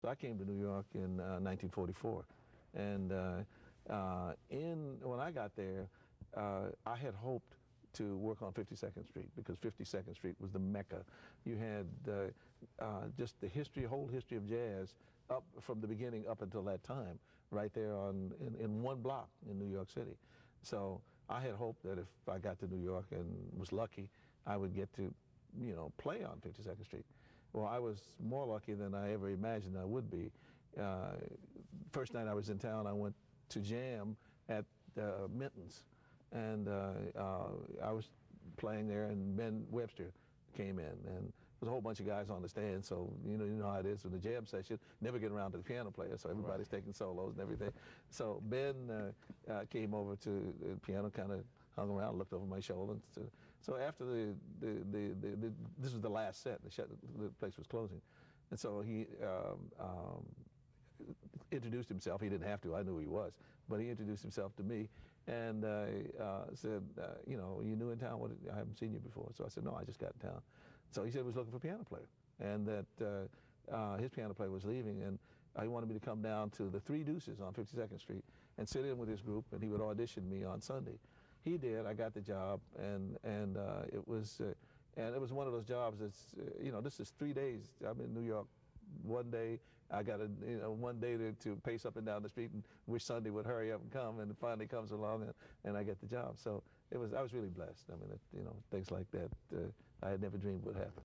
I came to New York in 1944, and when I got there, I had hoped to work on 52nd Street because 52nd Street was the mecca. You had just the whole history of jazz up from the beginning up until that time, right there in one block in New York City. So I had hoped that if I got to New York and was lucky, I would get to, play on 52nd Street. Well, I was more lucky than I ever imagined I would be. First night I was in town, I went to jam at Mintons, and I was playing there, and Ben Webster came in, and there was a whole bunch of guys on the stand. So you know how it is with the jam session. Never get around to the piano player, so everybody's taking solos and everything. So Ben came over to the piano, kind of hung around, looked over my shoulder. And so after this was the last set, the place was closing, and so he introduced himself. He didn't have to. I knew who he was, but he introduced himself to me and said, you new in town? I haven't seen you before. So I said, no, I just got in town. So he said he was looking for a piano player, and that his piano player was leaving, and he wanted me to come down to the Three Deuces on 52nd Street and sit in with his group, and he would audition me on Sunday. He did. I got the job, and it was one of those jobs that's this is 3 days. I'm in New York. One day I got one day to pace up and down the street and wish Sunday would hurry up and come, and it finally comes along, and I get the job. So I was really blessed. I mean, things like that I had never dreamed would happen.